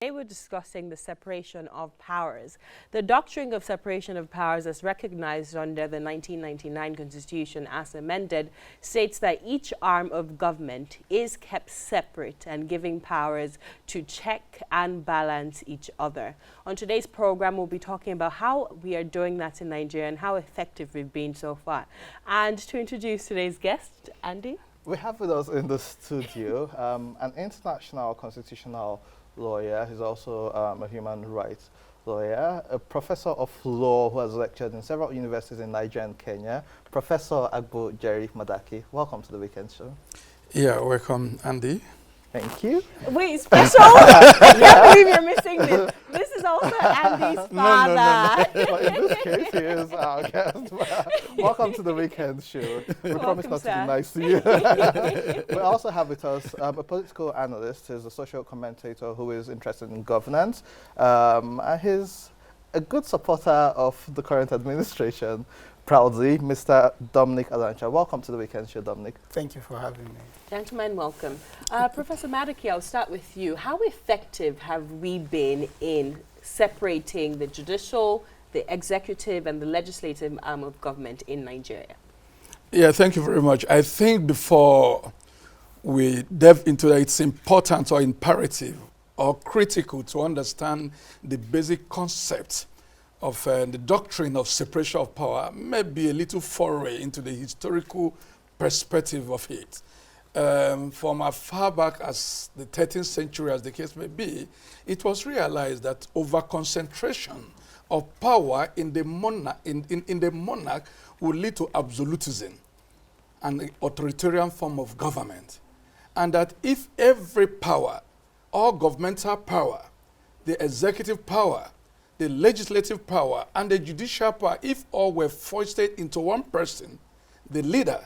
Today we're discussing the separation of powers. The doctrine of separation of powers, as recognized under the 1999 Constitution as amended, states that each arm of government is kept separate and giving powers to check and balance each other. On today's program, we'll be talking about how we are doing that in Nigeria and how effective we've been so far. And to introduce today's guest, Andy. We have with us in the studio an international constitutional lawyer. He's also a human rights lawyer, a professor of law who has lectured in several universities in Nigeria and Kenya, Professor Agbo Jerry Madaki. Welcome to the Weekend Show. Yeah, welcome, Andy. Thank you. Wait, special? I can't believe you're missing this. This is also Andy's father. No. In this case, he is our guest. Welcome to the Weekend Show. We promise not to be nice to you. We also have with us a political analyst. He's a social commentator who is interested in governance. And he's a good supporter of the current administration. Proudly, Mr. Dominic Alancha. Welcome to the Weekend Show, Dominic. Thank you for having me. Gentlemen, welcome. Professor Madaki, I'll start with you. How effective have we been in separating the judicial, the executive, and the legislative arm of government in Nigeria? Yeah, thank you very much. I think before we delve into that, it's important or imperative or critical to understand the basic concept of the doctrine of separation of power, maybe a little foray into the historical perspective of it. From as far back as the 13th century, as the case may be, it was realized that over-concentration of power in the monarch would lead to absolutism and an authoritarian form of government. And that if every power, all governmental power, the executive power, the legislative power, and the judicial power, if all were foisted into one person, the leader,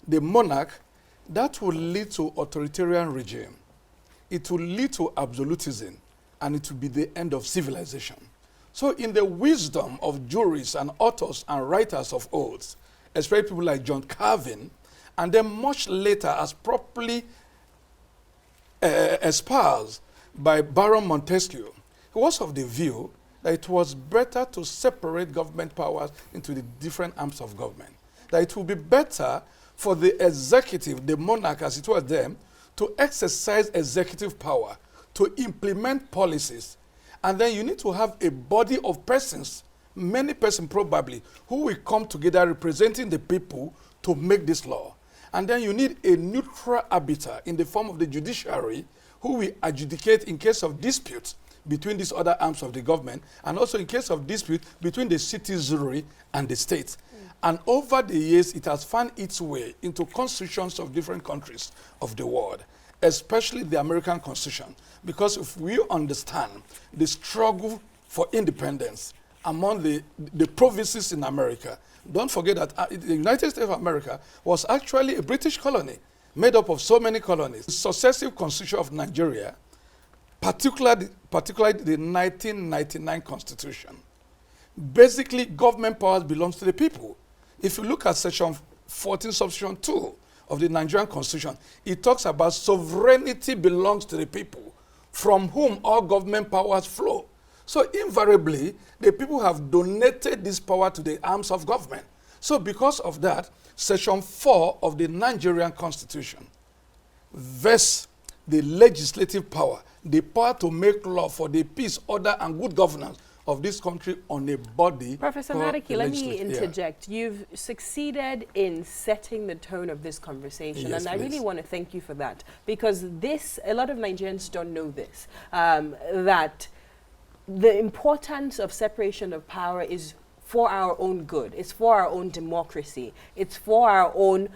the monarch, that will lead to authoritarian regime. It will lead to absolutism, and it will be the end of civilization. So in the wisdom of jurists and authors and writers of old, especially people like John Calvin, and then much later as properly espoused by Baron Montesquieu, he was of the view that it was better to separate government powers into the different arms of government. That it would be better for the executive, the monarch as it was then, to exercise executive power, to implement policies. And then you need to have a body of persons, many persons probably, who will come together representing the people to make this law. And then you need a neutral arbiter in the form of the judiciary who will adjudicate in case of disputes between these other arms of the government, and also in case of dispute between the citizenry and the state. And over the years, it has found its way into constitutions of different countries of the world, especially the American Constitution. Because if we understand the struggle for independence among the provinces in America, don't forget that the United States of America was actually a British colony made up of so many colonies. The successive constitution of Nigeria, particularly the 1999 Constitution, basically government powers belongs to the people. If you look at section 14, subsection 2 of the Nigerian Constitution, it talks about sovereignty belongs to the people, from whom all government powers flow. So invariably, the people have donated this power to the arms of government. So because of that, section 4 of the Nigerian Constitution vests the legislative power, the power to make law for the peace, order, and good governance of this country on a body. Professor Madaki, let me interject. Yeah. You've succeeded in setting the tone of this conversation, yes, and I really want to thank you for that, because a lot of Nigerians don't know this, that the importance of separation of power is for our own good. It's for our own democracy. It's for our own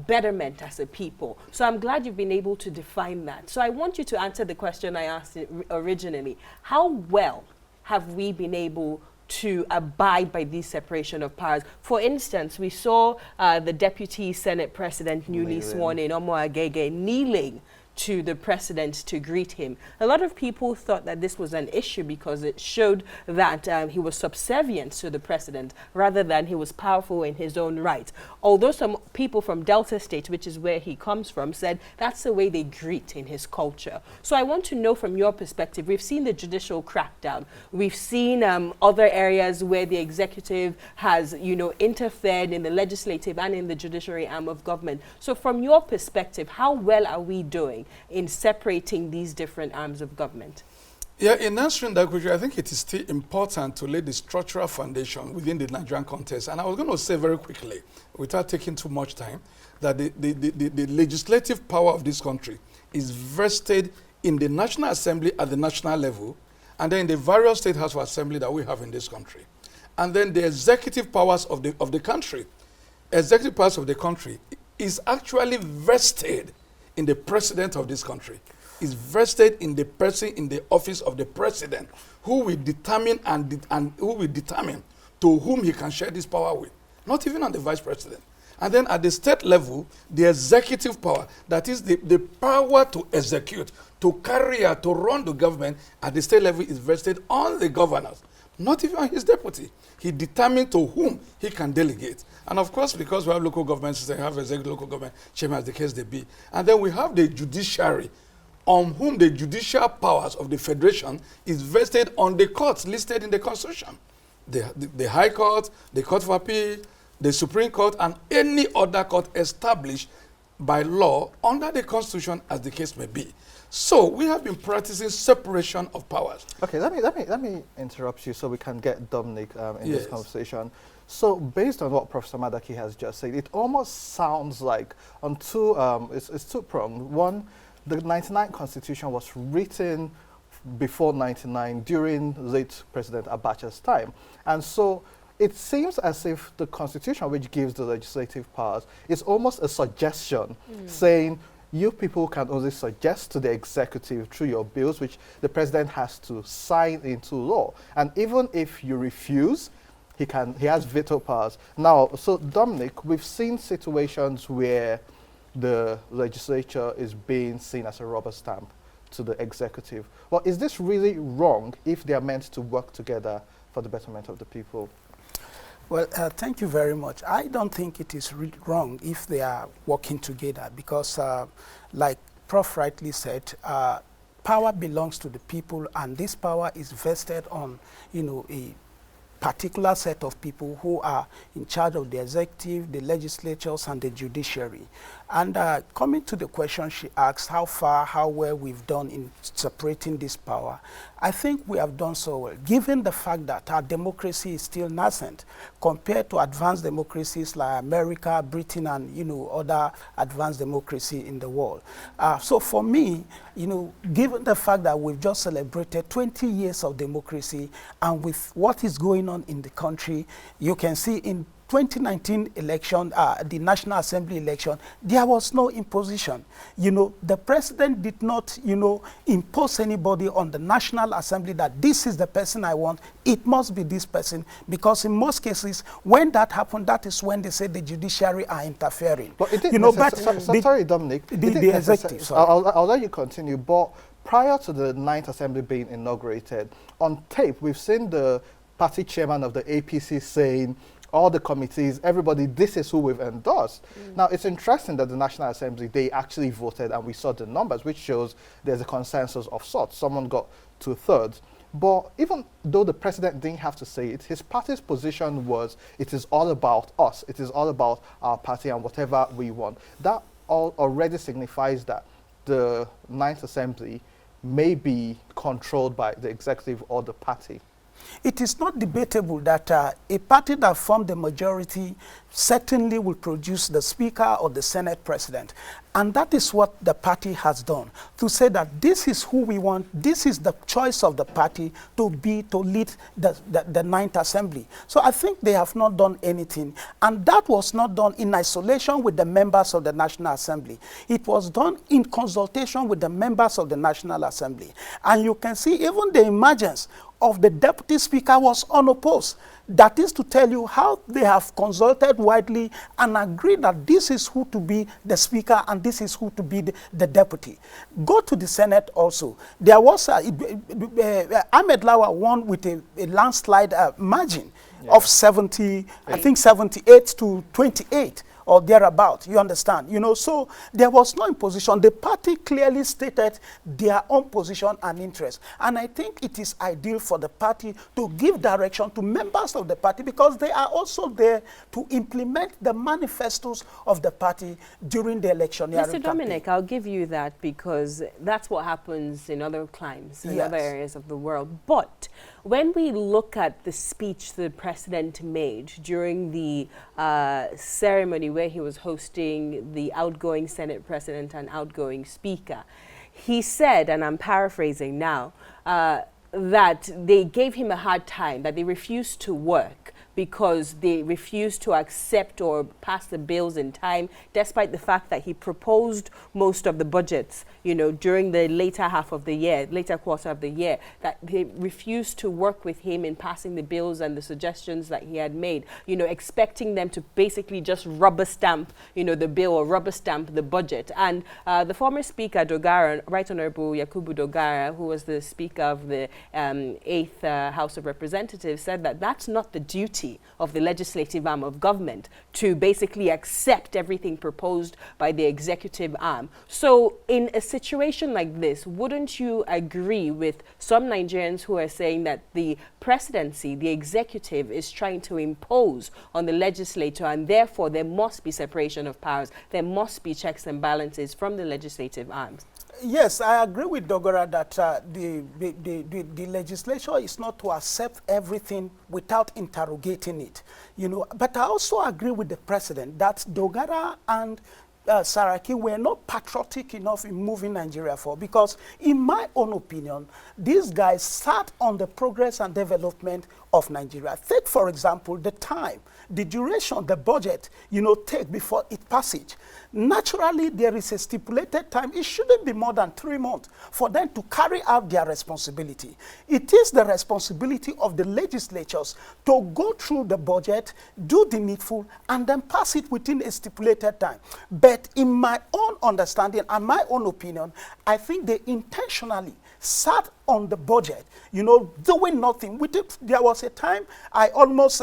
betterment as a people. So I'm glad you've been able to define that. So I want you to answer the question I asked originally. How well have we been able to abide by this separation of powers? For instance, we saw the Deputy Senate President newly sworn in, Omo Agege, kneeling to the president to greet him. A lot of people thought that this was an issue because it showed that he was subservient to the president rather than he was powerful in his own right. Although some people from Delta State, which is where he comes from, said that's the way they greet in his culture. So I want to know from your perspective, we've seen the judicial crackdown. We've seen other areas where the executive has, interfered in the legislative and in the judiciary arm of government. So from your perspective, how well are we doing in separating these different arms of government? Yeah, in answering that question, I think it is still important to lay the structural foundation within the Nigerian context. And I was going to say very quickly, without taking too much time, that the legislative power of this country is vested in the National Assembly at the national level, and then in the various state house of assembly that we have in this country. And then the executive powers of the country. Executive powers of the country is actually vested in the president of this country, is vested in the person in the office of the president, who will determine and who will determine to whom he can share this power with, not even on the vice president. And then at the state level, the executive power, that is the power to execute, to carry out, to run the government at the state level is vested on the governors, not even on his deputy. He determines to whom he can delegate. And of course, because we have local governments, they have executive local government chairman as the case they be. And then we have the judiciary, on whom the judicial powers of the federation is vested on the courts listed in the Constitution. The High Court, the Court of Appeal, the Supreme Court, and any other court established by law under the Constitution as the case may be. So we have been practicing separation of powers. Okay, let me interrupt you so we can get Dominic in this conversation. So based on what Professor Madaki has just said, it almost sounds like on two, it's two-pronged. One, the 99 Constitution was written before 99 during late President Abacha's time. And so it seems as if the Constitution, which gives the legislative powers, is almost a suggestion saying you people can only suggest to the executive through your bills, which the president has to sign into law. And even if you refuse, he has veto powers. Now, so Dominic, we've seen situations where the legislature is being seen as a rubber stamp to the executive. Well, is this really wrong if they are meant to work together for the betterment of the people? Well, thank you very much. I don't think it is wrong if they are working together because, like Prof rightly said, power belongs to the people, and this power is vested on, a particular set of people who are in charge of the executive, the legislatures, and the judiciary. And coming to the question she asked, how well we've done in separating this power, I think we have done so well, given the fact that our democracy is still nascent compared to advanced democracies like America, Britain, and other advanced democracy in the world. So for me, given the fact that we've just celebrated 20 years of democracy, and with what is going on in the country, you can see in 2019 election, the National Assembly election, there was no imposition. The president did not, impose anybody on the National Assembly that this is the person I want, it must be this person, because in most cases, when that happened, that is when they say the judiciary are interfering. But it didn't sorry, Dominic. The executive, I'll let you continue, but prior to the 9th Assembly being inaugurated, on tape, we've seen the party chairman of the APC saying, all the committees, everybody, this is who we've endorsed. Now, it's interesting that the National Assembly, they actually voted, and we saw the numbers, which shows there's a consensus of sorts. Someone got 2/3. But even though the president didn't have to say it, his party's position was, it is all about us. It is all about our party and whatever we want. That already signifies that the 9th Assembly may be controlled by the executive or the party. It is not debatable that a party that formed the majority certainly will produce the Speaker or the Senate President. And that is what the party has done, to say that this is who we want, this is the choice of the party to lead the 9th Assembly. So I think they have not done anything. And that was not done in isolation with the members of the National Assembly. It was done in consultation with the members of the National Assembly. And you can see even the emergence of the Deputy Speaker was unopposed. That is to tell you how they have consulted widely and agreed that this is who to be the Speaker and this is who to be the Deputy. Go to the Senate also. There was Ahmed Lawa won with a landslide margin of 70, I think 78 to 28. Or thereabout, you understand? You know, so there was no imposition. The party clearly stated their own position and interest. And I think it is ideal for the party to give direction to members of the party because they are also there to implement the manifestos of the party during the electioneering campaign. Mr. Dominic, I'll give you that because that's what happens in other climes, in other areas of the world. But when we look at the speech the president made during the ceremony where he was hosting the outgoing Senate president and outgoing speaker, he said, and I'm paraphrasing now, that they gave him a hard time, that they refused to work because they refused to accept or pass the bills in time, despite the fact that he proposed most of the budgets, you know, during the later half of the year, later quarter of the year, that they refused to work with him in passing the bills and the suggestions that he had made, you know, expecting them to basically just rubber stamp, you know, the bill or rubber stamp the budget. And the former Speaker, Dogara, Right Honorable Yakubu Dogara, who was the Speaker of the 8th House of Representatives, said that that's not the duty of the legislative arm of government to basically accept everything proposed by the executive arm. So in a situation like this, wouldn't you agree with some Nigerians who are saying that the presidency, the executive, is trying to impose on the legislature and therefore there must be separation of powers, there must be checks and balances from the legislative arms? Yes, I agree with Dogara that the legislature is not to accept everything without interrogating it, you know. But I also agree with the president that Dogara and Saraki were not patriotic enough in moving Nigeria forward because, in my own opinion, these guys sat on the progress and development of Nigeria. Take, for example, the time, the duration, the budget, you know, take before it passage. Naturally, there is a stipulated time. It shouldn't be more than 3 months for them to carry out their responsibility. It is the responsibility of the legislatures to go through the budget, do the needful, and then pass it within a stipulated time. But in my own understanding and my own opinion, I think they intentionally sat on the budget, you know, doing nothing with it. There was a time I almost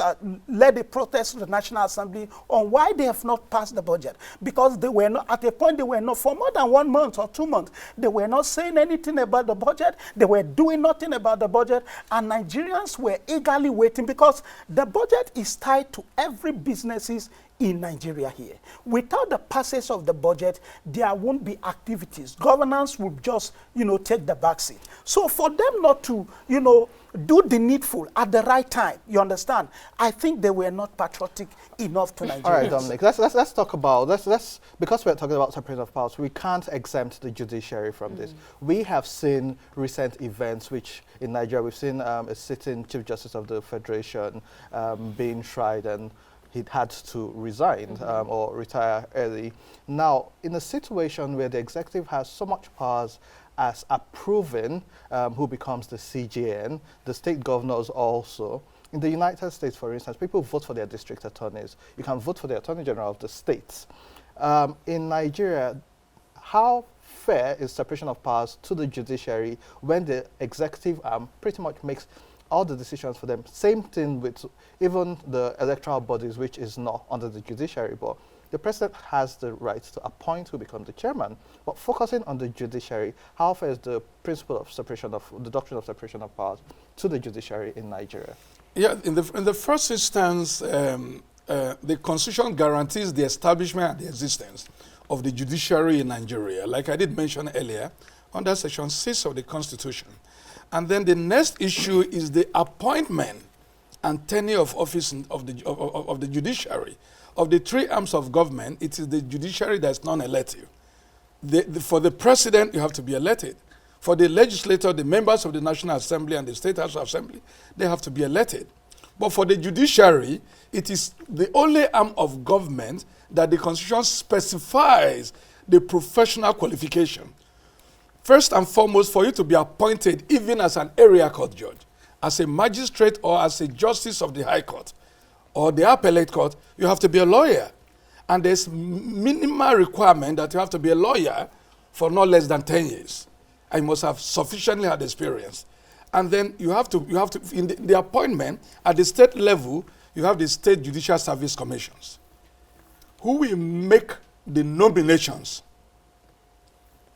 led a protest to the National Assembly on why they have not passed the budget. Because they were not, at a point they were not, for more than 1 month or 2 months, they were not saying anything about the budget, they were doing nothing about the budget, and Nigerians were eagerly waiting because the budget is tied to every businesses in Nigeria here. Without the passage of the budget, there won't be activities. Governance will just, you know, take the backseat. So for them not to, you know, do the needful at the right time, you understand? I think they were not patriotic enough to Nigeria. All right, Dominic, let's talk about, because we're talking about separation of powers, we can't exempt the judiciary from this. We have seen recent events which in Nigeria, we've seen a sitting Chief Justice of the Federation being tried and he had to resign or retire early. Now, in a situation where the executive has so much powers as approving who becomes the CJN, the state governors also. In the United States, for instance, people vote for their district attorneys. You can vote for the Attorney General of the states. In Nigeria, how fair is separation of powers to the judiciary when the executive arm pretty much makes all the decisions for them? Same thing with even the electoral bodies, which is not under the judiciary, but the president has the right to appoint who becomes the chairman. But focusing on the judiciary, how fair is the principle of separation of, the doctrine of separation of powers to the judiciary in Nigeria? Yeah, in the first instance, the Constitution guarantees the establishment and the existence of the judiciary in Nigeria, like I did mention earlier, under Section 6 of the Constitution. And then the next issue is the appointment and tenure of office of the judiciary. Of the three arms of government, it is the judiciary that's non-elective. For the president, you have to be elected. For the legislature, the members of the National Assembly and the State House of Assembly, they have to be elected. But for the judiciary, it is the only arm of government that the Constitution specifies the professional qualification. First and foremost, for you to be appointed even as an area court judge, as a magistrate or as a justice of the High Court or the Appellate Court, you have to be a lawyer. And there's minimal requirement that you have to be a lawyer for not less than 10 years. And you must have sufficiently had experience. And then you have to in the appointment at the state level, you have the State Judicial Service Commissions, who will make the nominations.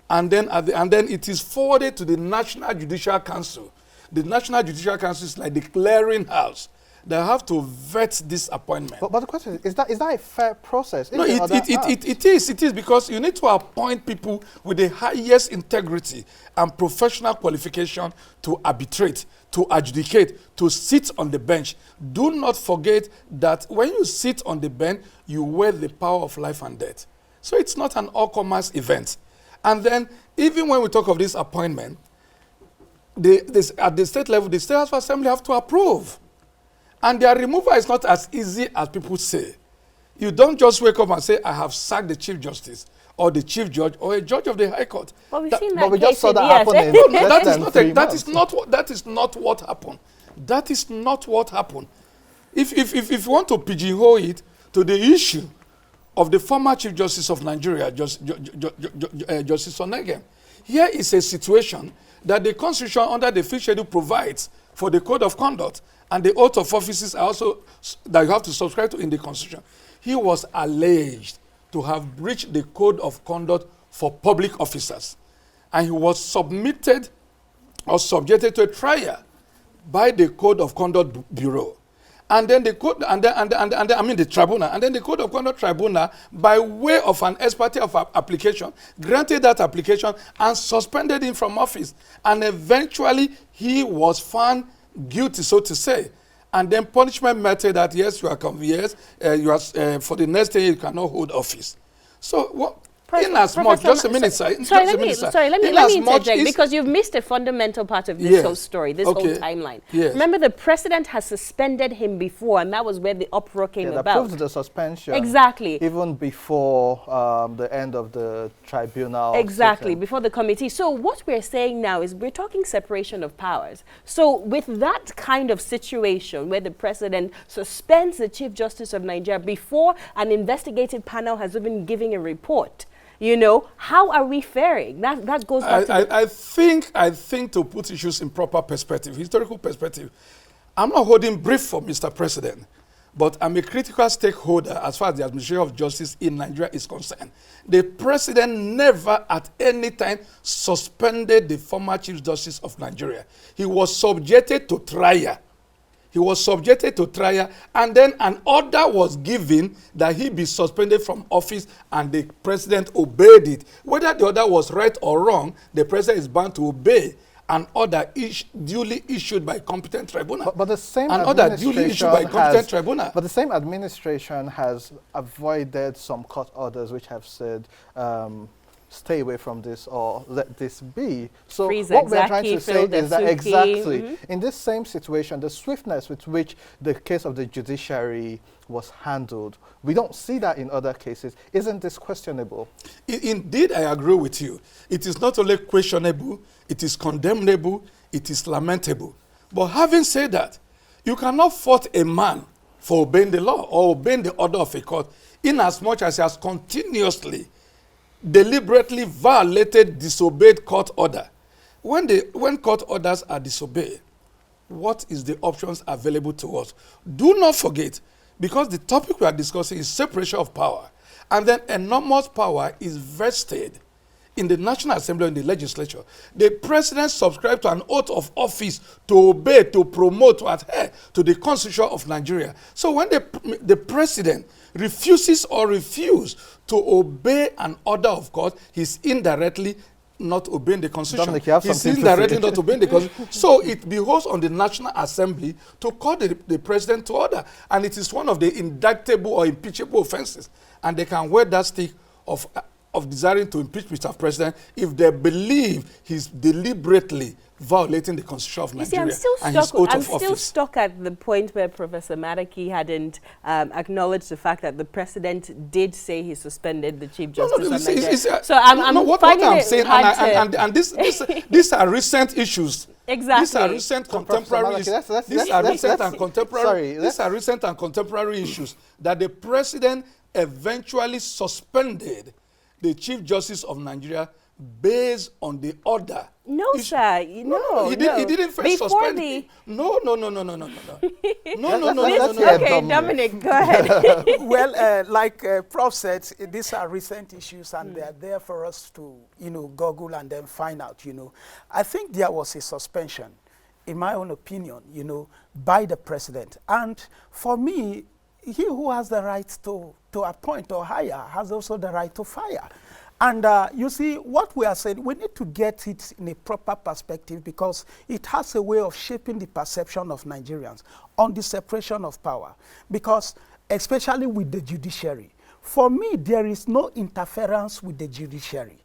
And then it is forwarded to the National Judicial Council. The National Judicial Council is like the clearinghouse. They have to vet this appointment. But the question is that a fair process? No, it is because you need to appoint people with the highest integrity and professional qualification to arbitrate, to adjudicate, to sit on the bench. Do not forget that when you sit on the bench, you wear the power of life and death. So it's not an all-commerce event. And then, even when we talk of this appointment, at the state level, the State House of Assembly have to approve. And their removal is not as easy as people say. You don't just wake up and say, I have sacked the Chief Justice or the Chief Judge or a judge of the High Court. Well, we've seen that but we case just saw that happen in that is not what happened. That is not what happened. If you want to pigeonhole it to the issue of the former Chief Justice of Nigeria, Justice Onegem, here is a situation that the Constitution under the Fifth Schedule provides for the Code of Conduct, and the oath of offices are also that you have to subscribe to in the Constitution. He was alleged to have breached the Code of Conduct for public officers, and he was submitted or subjected to a trial by the Code of Conduct Bureau, and then the tribunal, and then the Code of Conduct Tribunal, by way of an ex parte of application, granted that application and suspended him from office, and eventually he was found guilty, so to say, and then punishment meted that yes, you are convicted, for the next day you cannot hold office. So what? Just a minute, sir. Let me interject, because you've missed a fundamental part of this whole story, this whole timeline. Yes. Remember, the president has suspended him before, and that was where the uproar came about. That proves the suspension. Exactly. Even before the end of the tribunal. Exactly, session. before the committee. So what we're saying now is we're talking separation of powers. So with that kind of situation where the president suspends the Chief Justice of Nigeria before an investigative panel has even given a report, you know, how are we faring? That goes back to I think to put issues in proper perspective, historical perspective, I'm not holding brief for Mr. President, but I'm a critical stakeholder as far as the administration of justice in Nigeria is concerned. The president never at any time suspended the former Chief Justice of Nigeria. He was subjected to trial. And then an order was given that he be suspended from office, and the president obeyed it. Whether the order was right or wrong, the president is bound to obey an order duly issued by competent tribunal. But the same But the same administration has avoided some court orders which have said, stay away from this or let this be. So what we're trying to say is that exactly in this same situation, the swiftness with which the case of the judiciary was handled, we don't see that in other cases. Isn't this questionable? Indeed, I agree with you. It is not only questionable, it is condemnable, it is lamentable. But having said that, you cannot fault a man for obeying the law or obeying the order of a court inasmuch as he has continuously deliberately violated, disobeyed court order. When court orders are disobeyed, what is the options available to us? Do not forget, because the topic we are discussing is separation of power, and then enormous power is vested in the National Assembly and the legislature. The president subscribed to an oath of office to obey, to promote, to adhere to the Constitution of Nigeria. So when the president refuses to obey an order of court, he's indirectly not obeying the Constitution. Dominic, you have he's something indirectly to say. not obeying the Constitution. So it behoves on the National Assembly to call the president to order. And it is one of the indictable or impeachable offenses. And they can wear that stick of desiring to impeach Mr. President if they believe he's deliberately violating the Constitution of Nigeria and his oath of office. I'm still stuck at the point where Professor Madaki hadn't acknowledged the fact that the president did say he suspended the Chief Justice of Nigeria. So I'm what I'm saying, and these are recent issues Exactly. These are recent contemporary issues. These are recent and contemporary issues that the president eventually suspended the Chief Justice of Nigeria based on the order. No, sir. He didn't first suspend him. No. Okay, Dominic, go ahead. Well, like Prof said, these are recent issues, and they are there for us to, Google and then find out, I think there was a suspension, in my own opinion, by the president. And for me, he who has the right to appoint or hire has also the right to fire. And you see, what we are saying, we need to get it in a proper perspective, because it has a way of shaping the perception of Nigerians on the separation of power. Because, especially with the judiciary, for me, there is no interference with the judiciary.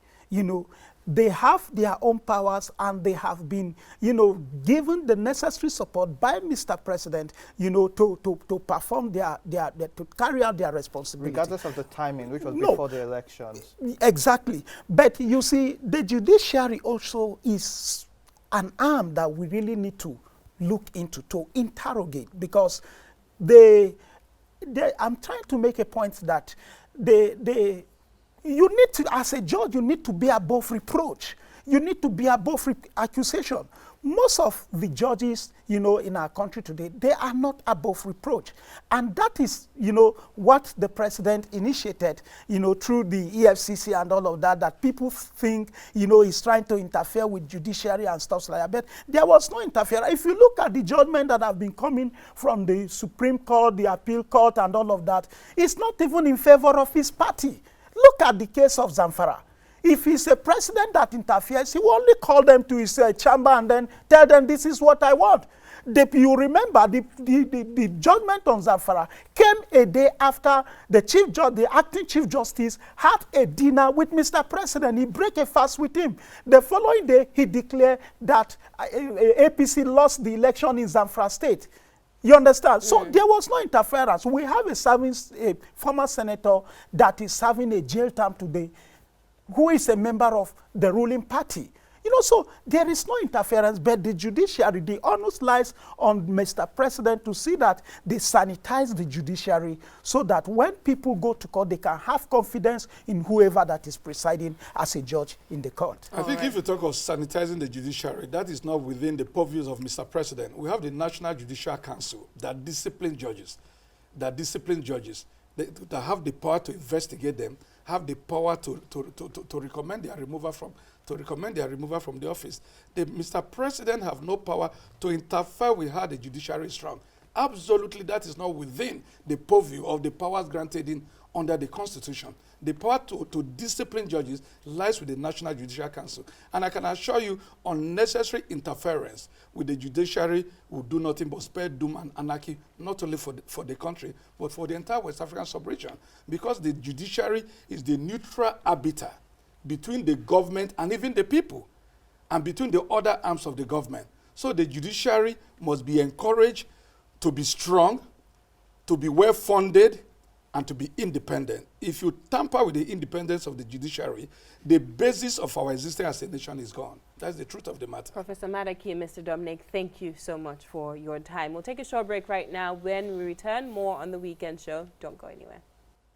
They have their own powers, and they have been, given the necessary support by Mr. President, to perform to carry out their responsibility. Regardless of the timing, which was before the elections. Exactly. But you see, the judiciary also is an arm that we really need to look into, to interrogate, because I'm trying to make a point that you need to, as a judge, you need to be above reproach. You need to be above accusation. Most of the judges, in our country today, they are not above reproach. And that is, what the president initiated, through the EFCC and all of that people think, he's trying to interfere with judiciary and stuff like that. But there was no interference. If you look at the judgment that have been coming from the Supreme Court, the Appeal Court, and all of that, it's not even in favor of his party. Look at the case of Zamfara. If he's a president that interferes, he will only call them to his chamber and then tell them, this is what I want. You remember, the judgment on Zamfara came a day after the acting Chief Justice had a dinner with Mr. President. He broke a fast with him. The following day, he declared that APC lost the election in Zamfara State. You understand? So there was no interference. We have a former senator that is serving a jail term today, who is a member of the ruling party. So there is no interference, but the judiciary, the onus lies on Mr. President to see that they sanitize the judiciary, so that when people go to court, they can have confidence in whoever that is presiding as a judge in the court. I think if you talk of sanitizing the judiciary, that is not within the purviews of Mr. President. We have the National Judicial Council that discipline judges, that have the power to investigate them, have the power to recommend their removal from the office. Mr. President have no power to interfere with how the judiciary is strong. Absolutely, that is not within the purview of the powers granted under the Constitution. The power to discipline judges lies with the National Judicial Council. And I can assure you, unnecessary interference with the judiciary will do nothing but spare doom and anarchy, not only for the country, but for the entire West African sub-region. Because the judiciary is the neutral arbiter between the government and even the people, and between the other arms of the government. So the judiciary must be encouraged to be strong, to be well-funded, and to be independent. If you tamper with the independence of the judiciary, the basis of our existence as a nation is gone. That's the truth of the matter. Professor Madaki and Mr. Dominic, thank you so much for your time. We'll take a short break right now. When we return, more on the weekend show. Don't go anywhere.